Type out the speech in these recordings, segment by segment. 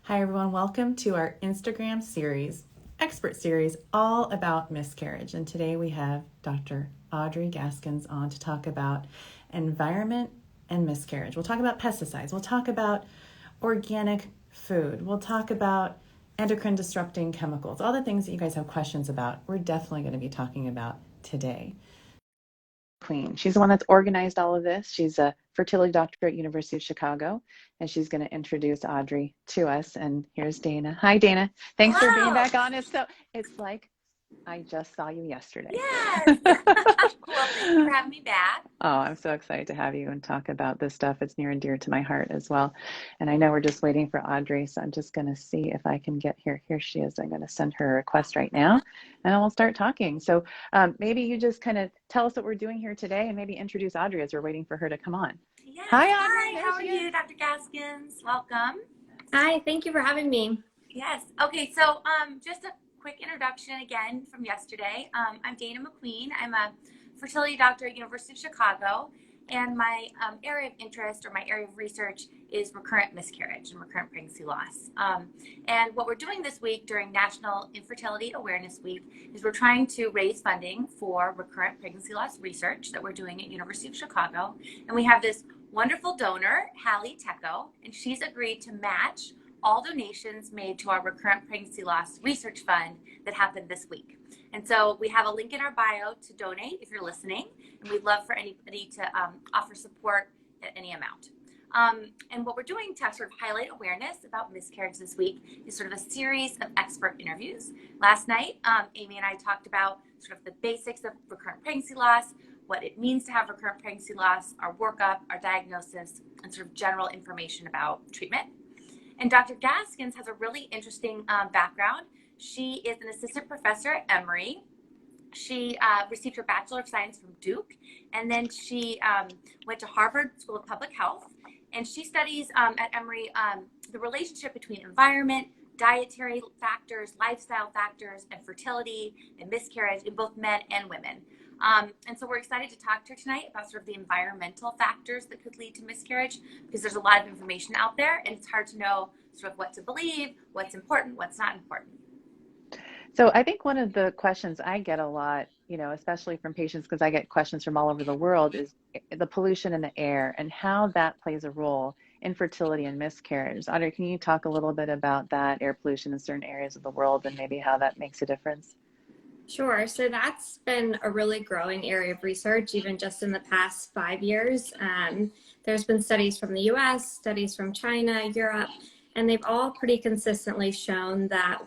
Hi everyone, welcome to our Instagram series, expert series, all about miscarriage. And today we have Dr. Audrey Gaskins on to talk about environment and miscarriage. We'll talk about pesticides, we'll talk about organic food, we'll talk about endocrine disrupting chemicals, all the things that you guys have questions about, we're definitely going to be talking about today. Queen. She's the one that's organized all of this. She's a fertility doctor at University of Chicago, and she's going to introduce Audrey to us. And here's Dana. Hi, Dana. Thanks for being back on. It's like I just saw you yesterday. Yes. Well, thank you for having me back. Oh, I'm so excited to have you and talk about this stuff. It's near and dear to my heart as well. And I know we're just waiting for Audrey, so I'm just going to see if I can get here. Here she is. I'm going to send her a request right now, and then we'll start talking. So maybe you just kind of tell us what we're doing here today and maybe introduce Audrey as we're waiting for her to come on. Yes. Hi, Audrey. Hi, how are you, Dr. Gaskins? Welcome. Hi, thank you for having me. Yes. Okay, so just a quick introduction again from yesterday. I'm Dana McQueen. I'm a fertility doctor at University of Chicago, and my area of interest or my area of research is recurrent miscarriage and recurrent pregnancy loss. And what we're doing this week during National Infertility Awareness Week is we're trying to raise funding for recurrent pregnancy loss research that we're doing at University of Chicago. And we have this wonderful donor, Hallie Tecco, and she's agreed to match all donations made to our recurrent pregnancy loss research fund that happened this week. And so we have a link in our bio to donate if you're listening, and we'd love for anybody to offer support at any amount. And what we're doing to sort of highlight awareness about miscarriage this week is sort of a series of expert interviews. Last night, Amy and I talked about sort of the basics of recurrent pregnancy loss, what it means to have recurrent pregnancy loss, our workup, our diagnosis, and sort of general information about treatment. And Dr. Gaskins has a really interesting background. She is an assistant professor at Emory. She received her Bachelor of Science from Duke, and then she went to Harvard School of Public Health, and she studies at Emory the relationship between environment, dietary factors, lifestyle factors, and fertility and miscarriage in both men and women. And so we're excited to talk to her tonight about sort of the environmental factors that could lead to miscarriage, because there's a lot of information out there and it's hard to know sort of what to believe, what's important, what's not important. So I think one of the questions I get a lot, especially from patients, because I get questions from all over the world, is the pollution in the air and how that plays a role in fertility and miscarriage. Audrey, can you talk a little bit about that, air pollution in certain areas of the world, and maybe how that makes a difference? Sure. So that's been a really growing area of research, even just in the past 5 years. There's been studies from the US, studies from China, Europe, and they've all pretty consistently shown that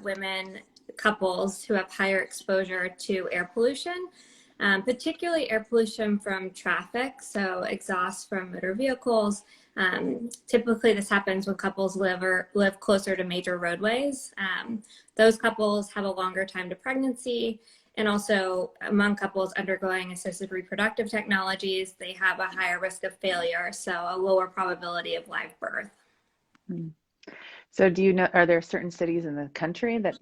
couples who have higher exposure to air pollution, particularly air pollution from traffic, so exhaust from motor vehicles. Typically this happens when couples live closer to major roadways. Those couples have a longer time to pregnancy, and also among couples undergoing assisted reproductive technologies, they have a higher risk of failure, so a lower probability of live birth. So do you know, are there certain cities in the country that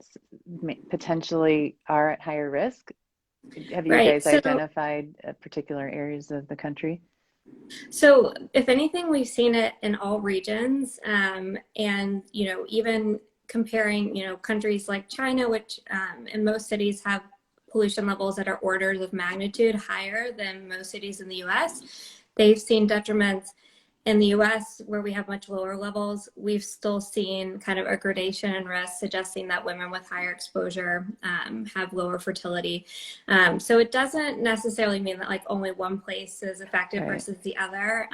potentially are at higher risk? Have you guys identified particular areas of the country? So if anything, we've seen it in all regions, and even comparing countries like China, which in most cities have pollution levels that are orders of magnitude higher than most cities in the US. They've seen detriments. In the US, where we have much lower levels, we've still seen kind of a gradation in risk, suggesting that women with higher exposure have lower fertility. So it doesn't necessarily mean that like only one place is affected versus the other.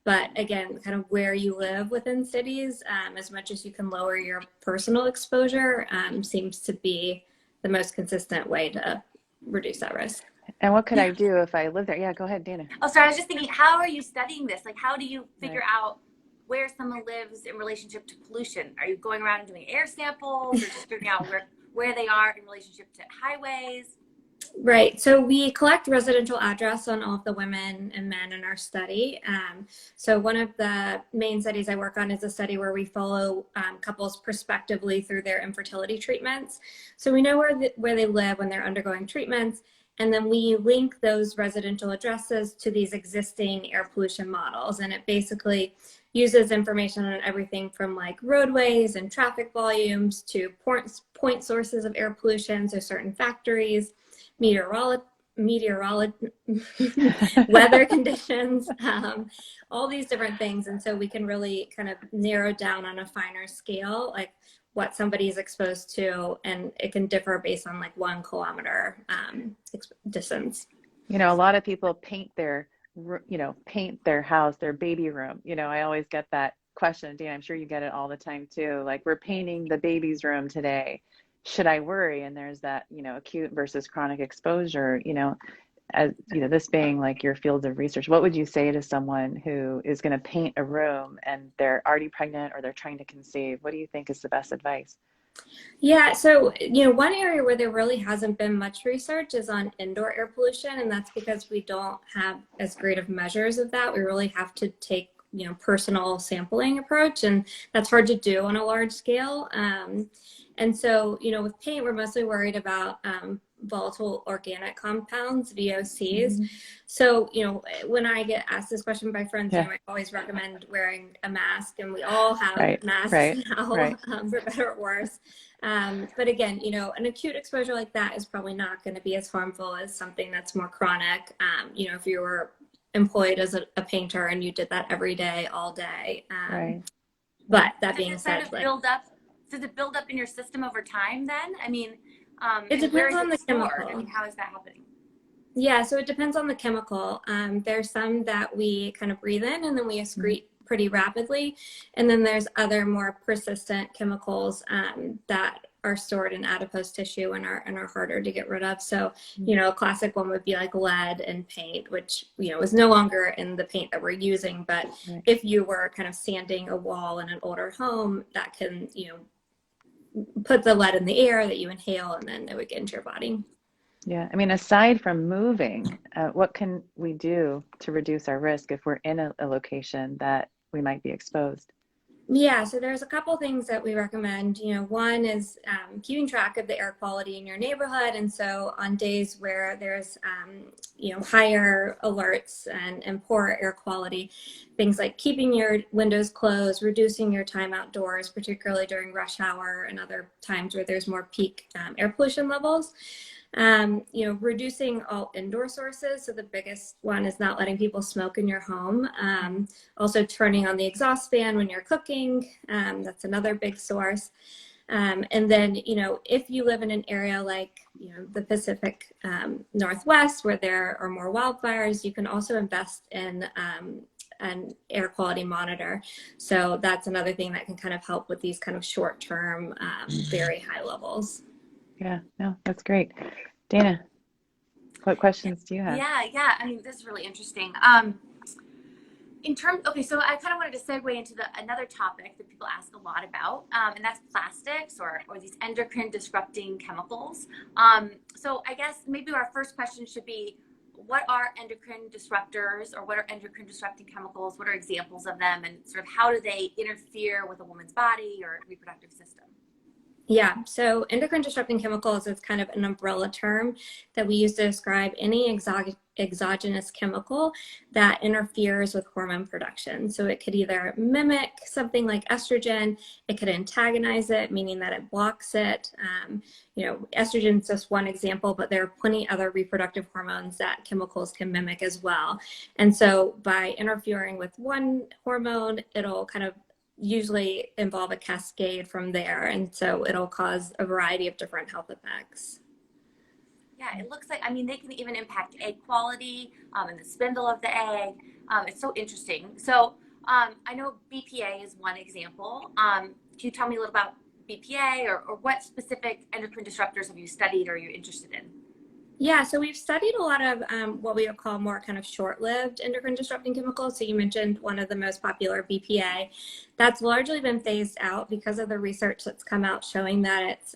But again, kind of where you live within cities, as much as you can lower your personal exposure, seems to be the most consistent way to reduce that risk. And what could I do if I live there? Yeah, go ahead, Dana. Oh, sorry, I was just thinking, how are you studying this? Like, how do you figure out where someone lives in relationship to pollution? Are you going around and doing air samples, or just figuring out where they are in relationship to highways? Right. So we collect residential address on all of the women and men in our study. So one of the main studies I work on is a study where we follow couples prospectively through their infertility treatments. So we know where they live when they're undergoing treatments. And then we link those residential addresses to these existing air pollution models. And it basically uses information on everything from like roadways and traffic volumes to point sources of air pollution, so certain factories, weather conditions, all these different things. And so we can really kind of narrow down on a finer scale, like what somebody is exposed to, and it can differ based on like 1 kilometer distance. You know, a lot of people paint their house, their baby room. You know, I always get that question, Dan, I'm sure you get it all the time too. Like, we're painting the baby's room today. Should I worry? And there's that, you know, acute versus chronic exposure, you know, as you know, this being like your field of research, what would you say to someone who is going to paint a room and they're already pregnant or they're trying to conceive? What do you think is the best advice? Yeah, so, you know, one area where there really hasn't been much research is on indoor air pollution, and that's because we don't have as great of measures of that. We really have to take, you know, personal sampling approach, and that's hard to do on a large scale. And so, you know, with paint, we're mostly worried about volatile organic compounds, VOCs. Mm-hmm. So, you know, when I get asked this question by friends, Yeah. you know, I always recommend wearing a mask, and we all have masks now, for better or worse. But again, you know, an acute exposure like that is probably not going to be as harmful as something that's more chronic. You know, if you were employed as a painter and you did that every day, all day. But that being said, does it build up in your system over time then? I mean, it depends on the chemical. I mean, how is that happening? Yeah, so it depends on the chemical. There's some that we kind of breathe in and then we excrete pretty rapidly. And then there's other more persistent chemicals that are stored in adipose tissue and are harder to get rid of. So, you know, a classic one would be like lead in paint, which, you know, is no longer in the paint that we're using. But if you were kind of sanding a wall in an older home, that can, you know, put the lead in the air that you inhale, and then it would get into your body. Yeah, I mean, aside from moving, what can we do to reduce our risk if we're in a location that we might be exposed? Yeah, so there's a couple things that we recommend. You know, one is keeping track of the air quality in your neighborhood. And so on days where there's, you know, higher alerts and poor air quality, things like keeping your windows closed, reducing your time outdoors, particularly during rush hour and other times where there's more peak air pollution levels. You know, reducing all indoor sources. So the biggest one is not letting people smoke in your home. Also turning on the exhaust fan when you're cooking. That's another big source. And then, you know, if you live in an area like, you know, the Pacific Northwest where there are more wildfires, you can also invest in an air quality monitor. So that's another thing that can kind of help with these kind of short-term, very high levels. Yeah, no, that's great. Dana, what questions do you have? Yeah. I mean, this is really interesting. Okay, so I kind of wanted to segue into another topic that people ask a lot about, and that's plastics or these endocrine disrupting chemicals. So I guess maybe our first question should be, what are endocrine disruptors, or what are endocrine disrupting chemicals? What are examples of them, and sort of how do they interfere with a woman's body or reproductive system? Yeah, so endocrine disrupting chemicals is kind of an umbrella term that we use to describe any exogenous chemical that interferes with hormone production. So it could either mimic something like estrogen, it could antagonize it, meaning that it blocks it. You know, estrogen is just one example, but there are plenty other reproductive hormones that chemicals can mimic as well. And so by interfering with one hormone, it'll kind of usually involve a cascade from there. And so it'll cause a variety of different health effects. Yeah, it looks like, I mean, they can even impact egg quality and the spindle of the egg. It's so interesting. So I know BPA is one example. Can you tell me a little about BPA, or what specific endocrine disruptors have you studied or you're interested in? Yeah, so we've studied a lot of what we would call more kind of short-lived endocrine disrupting chemicals. So you mentioned one of the most popular, BPA. That's largely been phased out because of the research that's come out showing that it's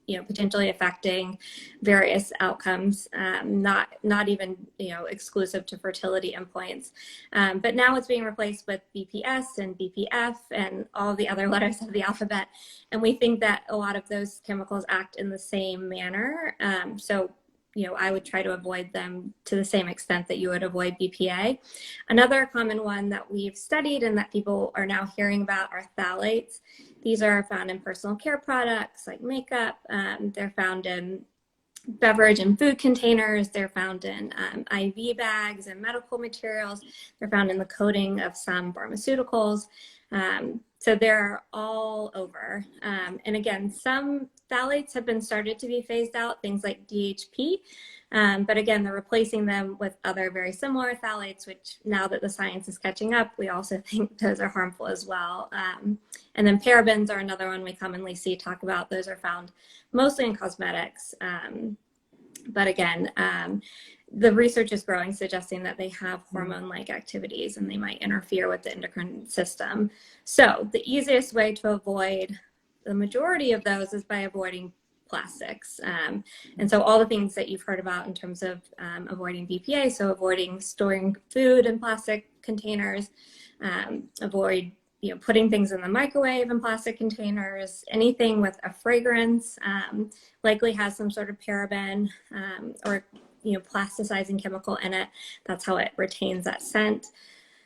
you know, potentially affecting various outcomes, not even, you know, exclusive to fertility endpoints. But now it's being replaced with BPS and BPF and all the other letters of the alphabet. And we think that a lot of those chemicals act in the same manner. So I would try to avoid them to the same extent that you would avoid BPA. Another common one that we've studied and that people are now hearing about are phthalates. These are found in personal care products like makeup. They're found in beverage and food containers. They're found in IV bags and medical materials. They're found in the coating of some pharmaceuticals. So they're all over. And again, some phthalates have been started to be phased out, things like DHP. But again, they're replacing them with other very similar phthalates, which now that the science is catching up, we also think those are harmful as well. And then parabens are another one we commonly see talk about. Those are found mostly in cosmetics. But again, the research is growing, suggesting that they have hormone-like activities and they might interfere with the endocrine system. So the easiest way to avoid the majority of those is by avoiding plastics. And so all the things that you've heard about in terms of avoiding BPA, so avoiding storing food in plastic containers, avoid putting things in the microwave in plastic containers, anything with a fragrance likely has some sort of paraben or plasticizing chemical in it. That's how it retains that scent.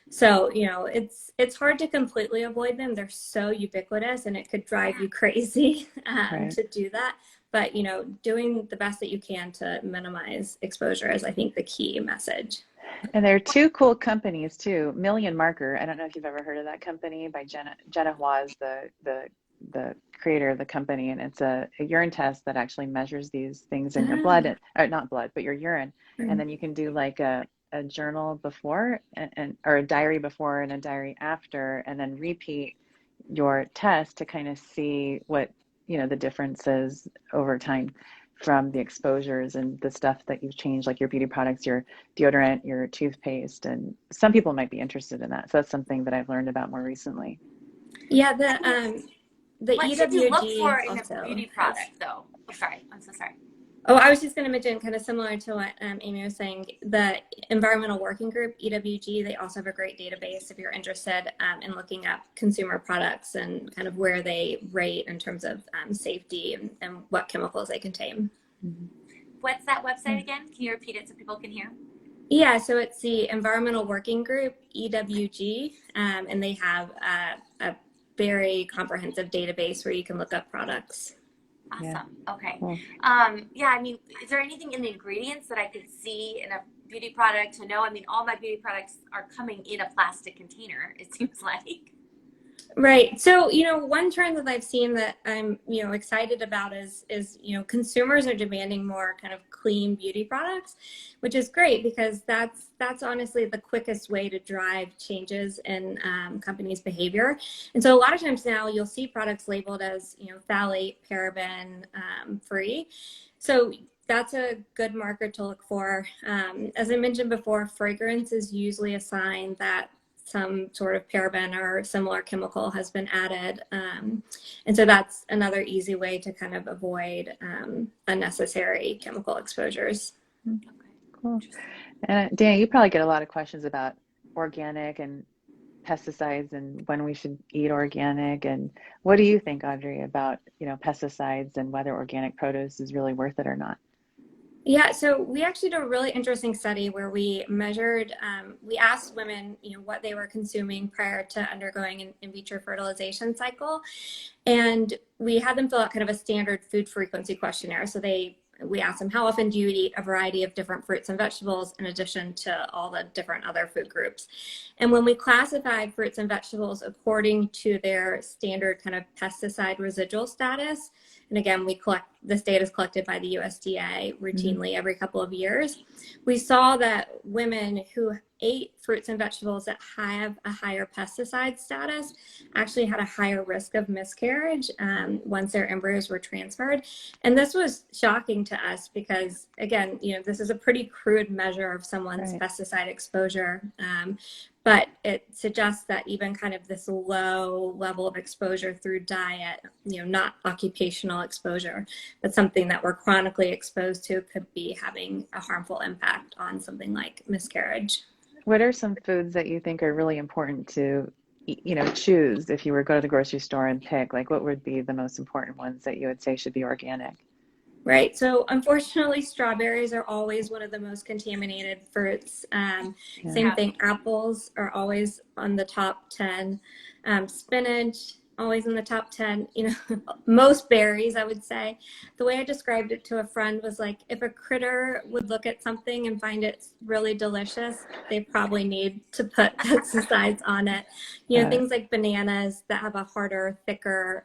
So, it's hard to completely avoid them. They're so ubiquitous and it could drive you crazy to do that. But, doing the best that you can to minimize exposure is, I think, the key message. And there are two cool companies too. Million Marker. I don't know if you've ever heard of that company by Jenna Hua is the creator of the company, and it's a urine test that actually measures these things in your blood, or not blood, but your urine. And then you can do like a journal before or a diary before and a diary after, and then repeat your test to kind of see what the difference is over time from the exposures and the stuff that you've changed, like your beauty products, your deodorant, your toothpaste. And some people might be interested in that. So that's something that I've learned about more recently. Yeah, the what EWG should you look for in also a beauty product, though? Oh, sorry, I'm so sorry. Oh, I was just going to mention, kind of similar to what Amy was saying, the Environmental Working Group, EWG, they also have a great database if you're interested in looking at consumer products and kind of where they rate in terms of safety and what chemicals they contain. What's that website again? Can you repeat it so people can hear? Yeah, so it's the Environmental Working Group, EWG, and they have a very comprehensive database where you can look up products. Awesome. Yeah. Okay. Cool. Yeah, I mean, is there anything in the ingredients that I could see in a beauty product to know? I mean, all my beauty products are coming in a plastic container, it seems like. Right. So, one trend that I've seen that I'm, excited about is, consumers are demanding more kind of clean beauty products, which is great because that's honestly the quickest way to drive changes in companies' behavior. And so a lot of times now you'll see products labeled as, phthalate, paraben free. So that's a good marker to look for. As I mentioned before, fragrance is usually a sign that some sort of paraben or similar chemical has been added. And so that's another easy way to kind of avoid unnecessary chemical exposures. Okay, cool. And Dan, you probably get a lot of questions about organic and pesticides and when we should eat organic. And what do you think, Audrey, about, pesticides and whether organic produce is really worth it or not? Yeah, so we actually did a really interesting study where we measured, we asked women, what they were consuming prior to undergoing an in vitro fertilization cycle. And we had them fill out kind of a standard food frequency questionnaire. So we asked them, how often do you eat a variety of different fruits and vegetables in addition to all the different other food groups? And when we classified fruits and vegetables according to their standard kind of pesticide residual status, and again, this data is collected by the USDA routinely every couple of years. We saw that women who ate fruits and vegetables that have a higher pesticide status actually had a higher risk of miscarriage once their embryos were transferred. And this was shocking to us because, again, this is a pretty crude measure of someone's pesticide exposure. But it suggests that even kind of this low level of exposure through diet, not occupational exposure, but something that we're chronically exposed to could be having a harmful impact on something like miscarriage. What are some foods that you think are really important to, choose if you were to go to the grocery store and pick? Like, what would be the most important ones that you would say should be organic? Right. So unfortunately, strawberries are always one of the most contaminated fruits. Same Yeah. thing. Apples are always on the top 10. Spinach, always in the top 10. You know, most berries, I would say. The way I described it to a friend was like, if a critter would look at something and find it really delicious, they probably need to put pesticides on it. You know, Uh, things like bananas that have a harder, thicker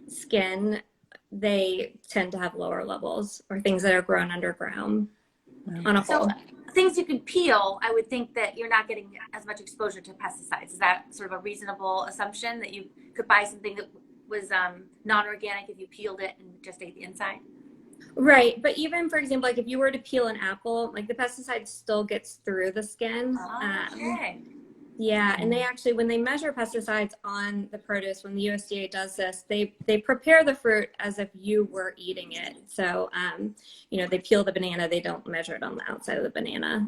skin, they tend to have lower levels, or things that are grown underground on a So whole. things you could peel, I would think that you're not getting as much exposure to pesticides. Is that sort of a reasonable assumption that you could buy something that was non-organic if you peeled it and just ate the inside? Right. But even, for example, like if you were to peel an apple, like the pesticide still gets through the skin. Okay. Yeah, and they actually, when they measure pesticides on the produce, when the USDA does this, they prepare the fruit as if you were eating it. So, you know, they peel the banana, they don't measure it on the outside of the banana.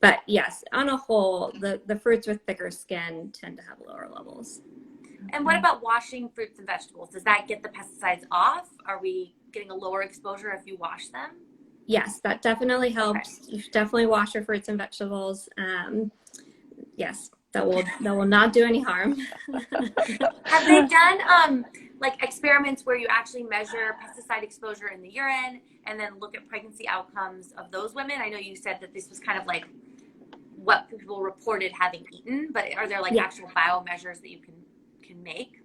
But yes, on a whole, the fruits with thicker skin tend to have lower levels. And what about washing fruits and vegetables? Does that get the pesticides off? Are we getting a lower exposure if you wash them? Yes, that definitely helps. Okay. You should definitely wash your fruits and vegetables. Yes, that will not do any harm. Have they done like experiments where you actually measure pesticide exposure in the urine and then look at pregnancy outcomes of those women? I know you said that this was kind of like what people reported having eaten, but are there like Yeah. actual biomeasures that you can make?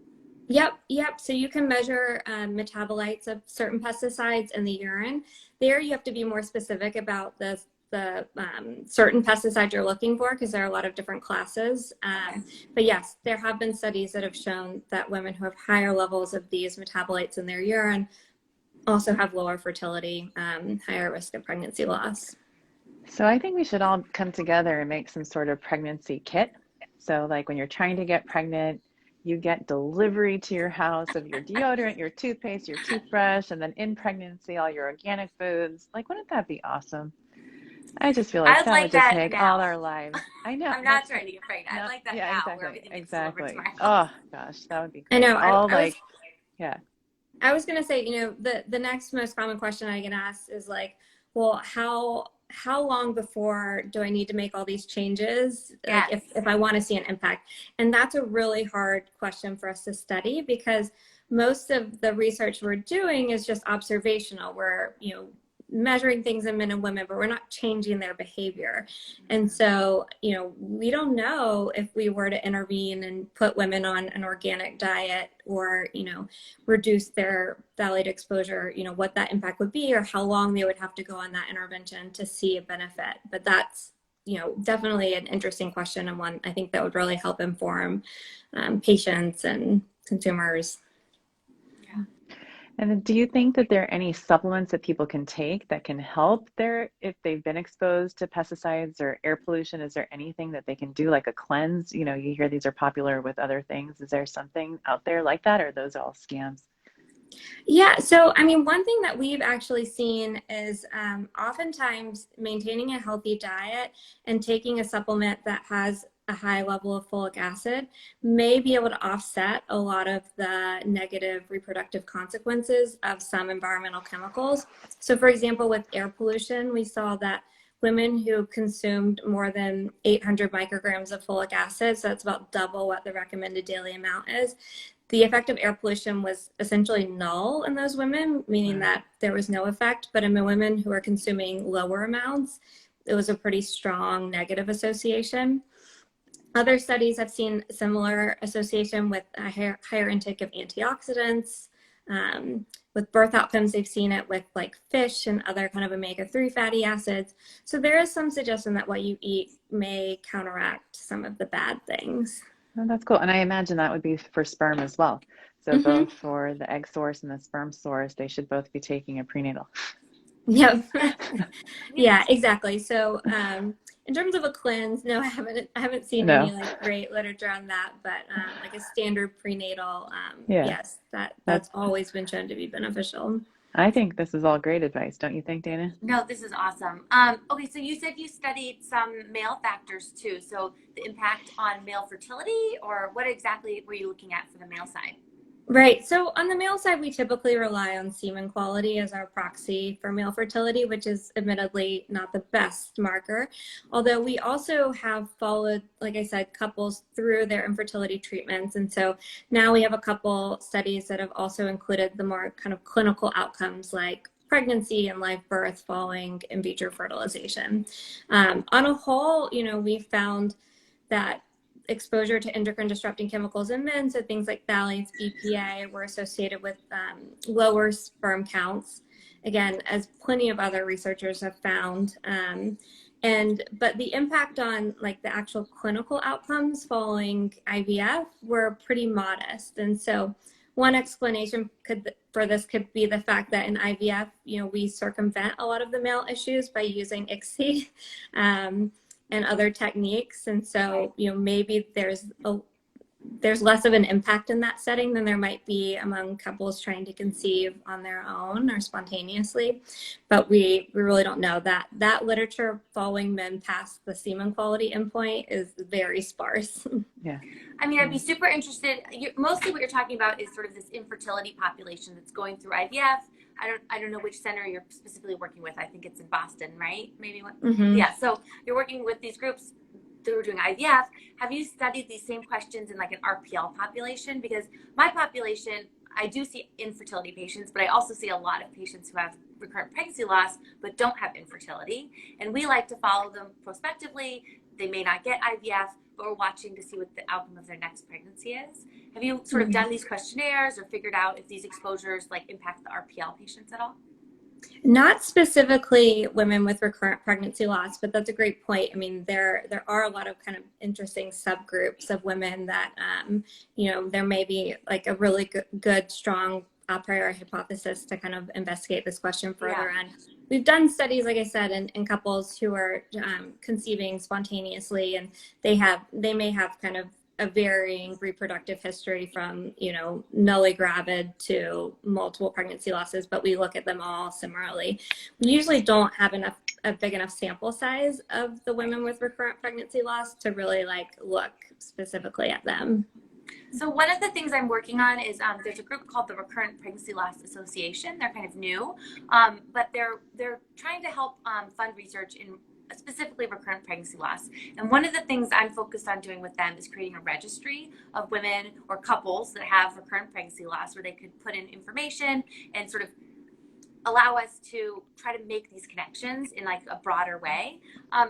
Yep. So you can measure metabolites of certain pesticides in the urine. There, you have to be more specific about the certain pesticide you're looking for, because there are a lot of different classes. But yes, there have been studies that have shown that women who have higher levels of these metabolites in their urine also have lower fertility, higher risk of pregnancy loss. So I think we should all come together and make some sort of pregnancy kit. So like when you're trying to get pregnant, you get delivery to your house of your deodorant, your toothpaste, your toothbrush, and then in pregnancy, all your organic foods. Like, wouldn't that be awesome? I just feel like I'd that would like just that make all now. our lives. I know. I'm not trying to get pregnant. I'd No, like that yeah, now, where exactly. everything gets delivered to Exactly. my house. Oh gosh, that would be I great. know. All I was like, yeah. I was gonna say, you know, the next most common question I get asked is like, well, how long before do I need to make all these changes? Yes. Like if I want to see an impact? And that's a really hard question for us to study, because most of the research we're doing is just observational. We're, you know, measuring things in men and women, but we're not changing their behavior. And so, you know, we don't know if we were to intervene and put women on an organic diet, or, you know, reduce their phthalate exposure, you know, what that impact would be, or how long they would have to go on that intervention to see a benefit. But that's, you know, definitely an interesting question, and one I think that would really help inform patients and consumers. And then do you think that there are any supplements that people can take that can help their, if they've been exposed to pesticides or air pollution? Is there anything that they can do, like a cleanse? You know, you hear these are popular with other things. Is there something out there like that, or are those all scams? Yeah, so I mean, one thing that we've actually seen is oftentimes maintaining a healthy diet and taking a supplement that has a high level of folic acid may be able to offset a lot of the negative reproductive consequences of some environmental chemicals. So for example, with air pollution, we saw that women who consumed more than 800 micrograms of folic acid, so that's about double what the recommended daily amount is, the effect of air pollution was essentially null in those women, meaning that there was no effect. But in the women who are consuming lower amounts, it was a pretty strong negative association. Other studies have seen similar association with a higher intake of antioxidants. With birth outcomes, they've seen it with like fish and other kind of omega-3 fatty acids. So there is some suggestion that what you eat may counteract some of the bad things. Oh, that's cool. And I imagine that would be for sperm as well. So Mm-hmm. both for the egg source and the sperm source, they should both be taking a prenatal. Yep. Yeah, exactly. So, in terms of a cleanse, no, I haven't seen No. any like great literature on that, but like a standard prenatal, Yeah, yes, that's that's, always been shown to be beneficial. I think this is all great advice. Don't you think, Dana? No, this is awesome. Okay, so you said you studied some male factors too. So the impact on male fertility, or what exactly were you looking at for the male side? Right. So on the male side, we typically rely on semen quality as our proxy for male fertility, which is admittedly not the best marker. Although we also have followed, like I said, couples through their infertility treatments. And so now we have a couple studies that have also included the more kind of clinical outcomes like pregnancy and live birth following in vitro fertilization. On a whole, we found that exposure to endocrine disrupting chemicals in men, so things like phthalates, BPA, were associated with lower sperm counts. Again, as plenty of other researchers have found. But the impact on like the actual clinical outcomes following IVF were pretty modest. And so one explanation for this could be the fact that in IVF, we circumvent a lot of the male issues by using ICSI. And other techniques. And so, maybe there's less of an impact in that setting than there might be among couples trying to conceive on their own or spontaneously. But we really don't know that. That literature following men past the semen quality endpoint is very sparse. Yeah. I mean, I'd be super interested. Mostly what you're talking about is sort of this infertility population that's going through IVF. I don't know which center you're specifically working with. I think it's in Boston, right? Maybe. Mm-hmm. Yeah. So you're working with these groups that are doing IVF. Have you studied these same questions in like an RPL population? Because my population, I do see infertility patients, but I also see a lot of patients who have recurrent pregnancy loss but don't have infertility. And we like to follow them prospectively. They may not get IVF, but we're watching to see what the outcome of their next pregnancy is. Have you sort of done these questionnaires or figured out if these exposures like impact the RPL patients at all? Not specifically women with recurrent pregnancy loss, but that's a great point. I mean, there are a lot of kind of interesting subgroups of women that, there may be like a really good strong a priori hypothesis to kind of investigate this question further. Yeah. And we've done studies, like I said, in couples who are conceiving spontaneously, and they may have kind of a varying reproductive history from, nully gravid to multiple pregnancy losses, but we look at them all similarly. We usually don't have a big enough sample size of the women with recurrent pregnancy loss to really look specifically at them. So one of the things I'm working on is there's a group called the Recurrent Pregnancy Loss Association. They're kind of new, but they're trying to help fund research in specifically recurrent pregnancy loss. And one of the things I'm focused on doing with them is creating a registry of women or couples that have recurrent pregnancy loss, where they could put in information and sort of allow us to try to make these connections in like a broader way.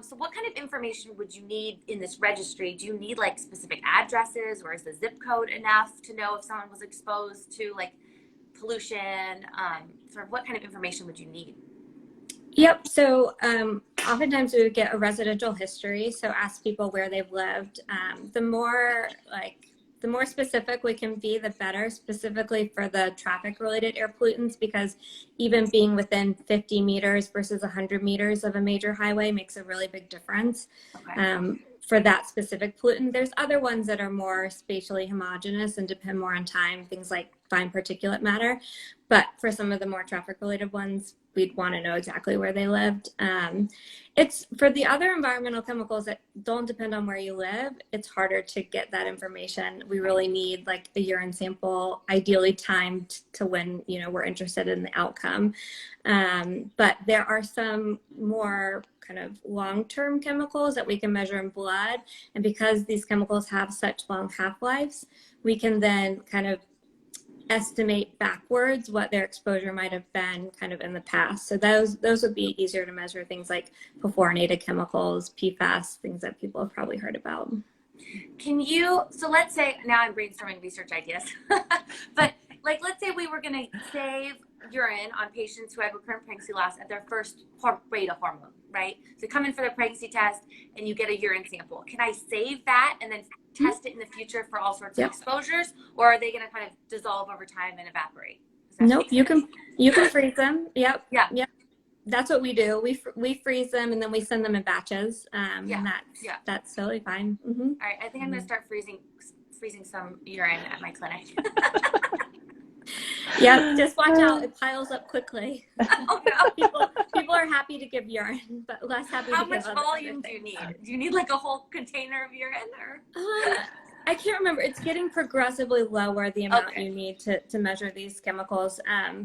So what kind of information would you need in this registry? Do you need like specific addresses, or is the zip code enough to know if someone was exposed to like pollution? Sort of what kind of information would you need? Yep. So oftentimes we would get a residential history. So ask people where they've lived. The more specific we can be, the better, specifically for the traffic related air pollutants, because even being within 50 meters versus 100 meters of a major highway makes a really big difference. Okay. For that specific pollutant. There's other ones that are more spatially homogeneous and depend more on time, things like fine particulate matter. But for some of the more traffic related ones, we'd want to know exactly where they lived. It's for the other environmental chemicals that don't depend on where you live, it's harder to get that information. We really need like a urine sample, ideally timed to when, we're interested in the outcome. But there are some more kind of long-term chemicals that we can measure in blood. And because these chemicals have such long half-lives, we can then kind of estimate backwards what their exposure might have been kind of in the past. So those would be easier to measure, things like perfluorinated chemicals, PFAS, things that people have probably heard about. So let's say, now I'm brainstorming research ideas, but like, let's say we were going to save urine on patients who had recurrent pregnancy loss at their first rate of hormone, right? So come in for their pregnancy test and you get a urine sample. Can I save that and then test it in the future for all sorts of exposures, or are they going to kind of dissolve over time and evaporate? Nope, you can freeze them. Yep. That's what we do. We freeze them and then we send them in batches. And that's totally fine. Mm-hmm. All right, I think I'm going to start freezing some urine at my clinic. Yep, just watch out. It piles up quickly. Oh, no. People are happy to give urine, but less happy How to give much volume do you need? Do you need like a whole container of urine? Or? I can't remember. It's getting progressively lower, the amount Okay. you need to measure these chemicals.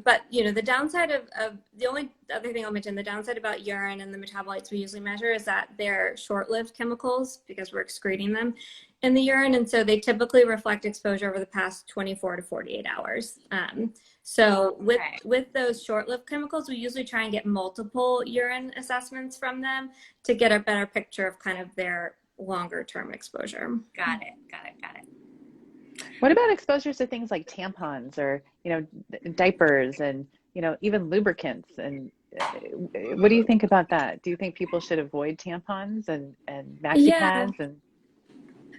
But, you know, the downside of the only other thing I'll mention, the downside about urine and the metabolites we usually measure is that they're short-lived chemicals because we're excreting them in the urine. And so they typically reflect exposure over the past 24 to 48 hours. So Okay. with those short-lived chemicals, we usually try and get multiple urine assessments from them to get a better picture of kind of their longer term exposure. Got it. Got it. Got it. What about exposures to things like tampons or, you know, diapers and, you know, even lubricants? And what do you think about that? Do you think people should avoid tampons and maxi Yeah. pads and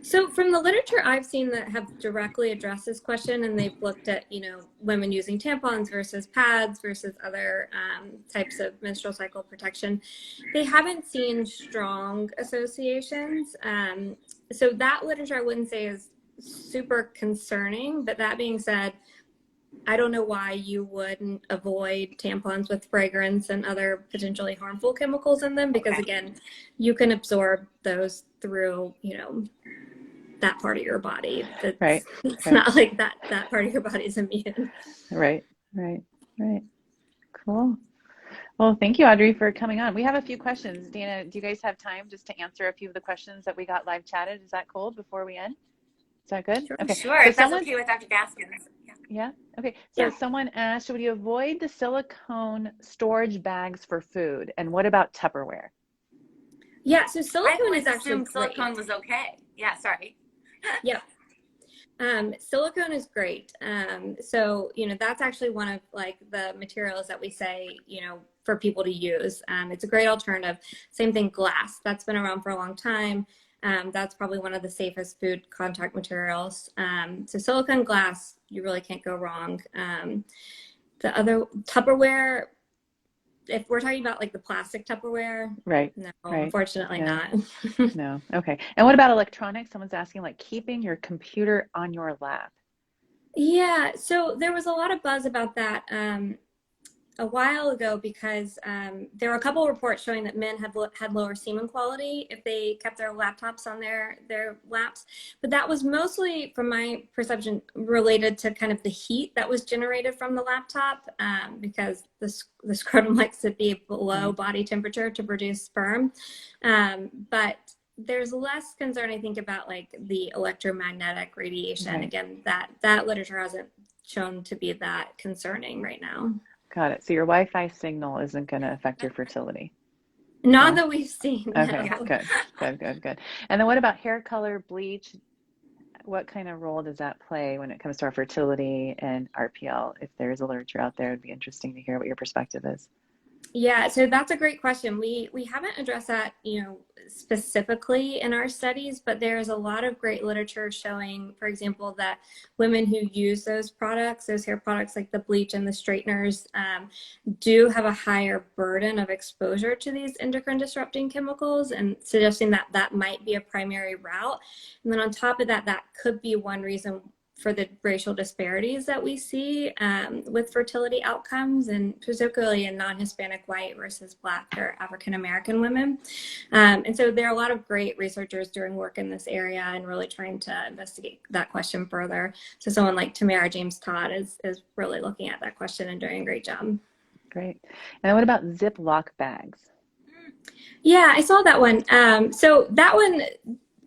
So from the literature I've seen that have directly addressed this question, and they've looked at, you know, women using tampons versus pads versus other types of menstrual cycle protection, they haven't seen strong associations. So that literature I wouldn't say is super concerning, but that being said, I don't know why you wouldn't avoid tampons with fragrance and other potentially harmful chemicals in them, because Okay. again, you can absorb those through, you know, that part of your body. right, It's right, not like that part of your body is immune. right, right, right. Cool. Well, thank you, Audrey, for coming on. We have a few questions. Dana, do you guys have time just to answer a few of the questions that we got live chatted? Is that cool before we end? Is that good? Sure. Okay. Sure. So If that's someone, okay with Dr. Gaskins. Yeah. yeah. Okay. So Yeah. someone asked, should we avoid the silicone storage bags for food? And what about Tupperware? Yeah. So I silicone always is actually assumed great. silicone was okay. Yeah. Sorry. Yep. Silicone is great. So, you know, that's actually one of like the materials that we say, you know, for people to use. It's a great alternative. Same thing, glass. That's been around for a long time. That's probably one of the safest food contact materials. So silicone glass, you really can't go wrong. The other Tupperware, if we're talking about like the plastic Tupperware, Right. no, Right. unfortunately No. not. No. Okay. And what about electronics? Someone's asking, like keeping your computer on your lap. Yeah, so there was a lot of buzz about that a while ago because there were a couple of reports showing that men had lower semen quality if they kept their laptops on their laps. But that was mostly, from my perception, related to kind of the heat that was generated from the laptop because the scrotum likes to be below body temperature to produce sperm. But there's less concern, I think, about like the electromagnetic radiation. Right. Again, that literature hasn't shown to be that concerning right now. Got it. So your Wi-Fi signal isn't going to affect your fertility. Not No? that we've seen. Okay. No. Good. Good. Good. Good. And then what about hair color, bleach? What kind of role does that play when it comes to our fertility and RPL? If there's a literature out there, it'd be interesting to hear what your perspective is. Yeah, so that's a great question. We haven't addressed that, you know, specifically in our studies, but there's a lot of great literature showing, for example, that women who use those products, those hair products like the bleach and the straighteners, do have a higher burden of exposure to these endocrine disrupting chemicals, and suggesting that that might be a primary route. And then on top of that, that could be one reason for the racial disparities that we see with fertility outcomes, and particularly in non-Hispanic white versus Black or African-American women. And so there are a lot of great researchers doing work in this area and really trying to investigate that question further. So someone like Tamara James Todd is really looking at that question and doing a great job. Great. And what about Ziploc bags? Yeah, I saw that one. So that one,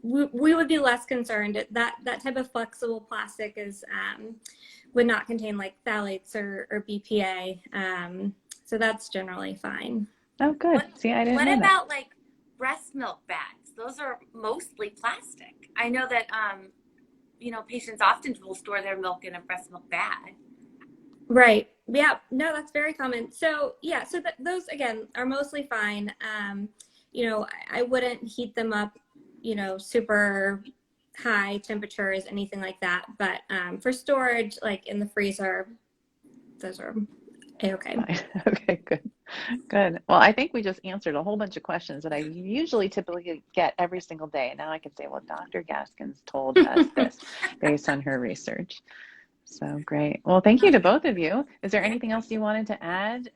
we would be less concerned. That type of flexible plastic is would not contain like phthalates or BPA. So that's generally fine. Oh, good. See, I didn't What know that. about like breast milk bags? Those are mostly plastic. I know that you know, patients often will store their milk in a breast milk bag. Right. Yeah. No, that's very common. So yeah. So those again are mostly fine. You know, I wouldn't heat them up, you know, super high temperatures, anything like that. But for storage, like in the freezer, those are A-okay. Fine. Okay, good. Good. Well, I think we just answered a whole bunch of questions that I usually typically get every single day. And now I can say, well, Dr. Gaskins told us this based on her research. So great. Well, thank you to both of you. Is there anything else you wanted to add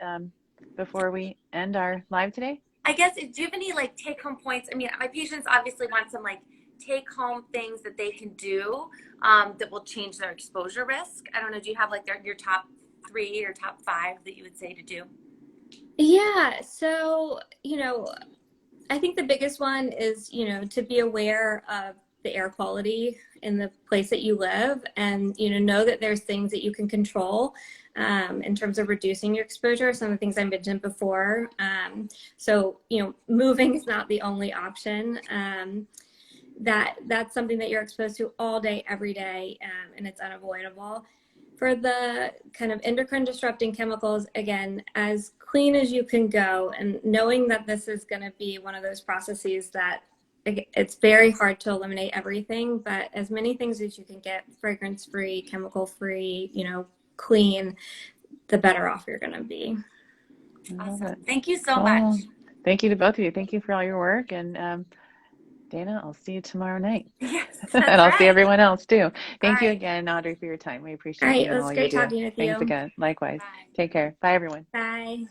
before we end our live today? I guess, do you have any like take home points? I mean, my patients obviously want some like take home things that they can do that will change their exposure risk? I don't know. Do you have like your top 3 or top 5 that you would say to do? Yeah. So, I think the biggest one is, to be aware of the air quality in the place that you live, and, know that there's things that you can control in terms of reducing your exposure. Some of the things I mentioned before. So, moving is not the only option. That's something that you're exposed to all day, every day, and it's unavoidable. For the kind of endocrine disrupting chemicals, again, as clean as you can go, and knowing that this is going to be one of those processes that it's very hard to eliminate everything, but as many things as you can get fragrance free, chemical free, clean, the better off you're going to be. Awesome. Thank you so much. Thank you to both of you. Thank you for all your work. And Dana, I'll see you tomorrow night. Yes, and I'll see everyone else too. Thank you right. again, Audrey, for your time. We appreciate All right, you it and was all great you do. talking with you. Thanks again. Likewise. Bye. Take care. Bye, everyone. Bye.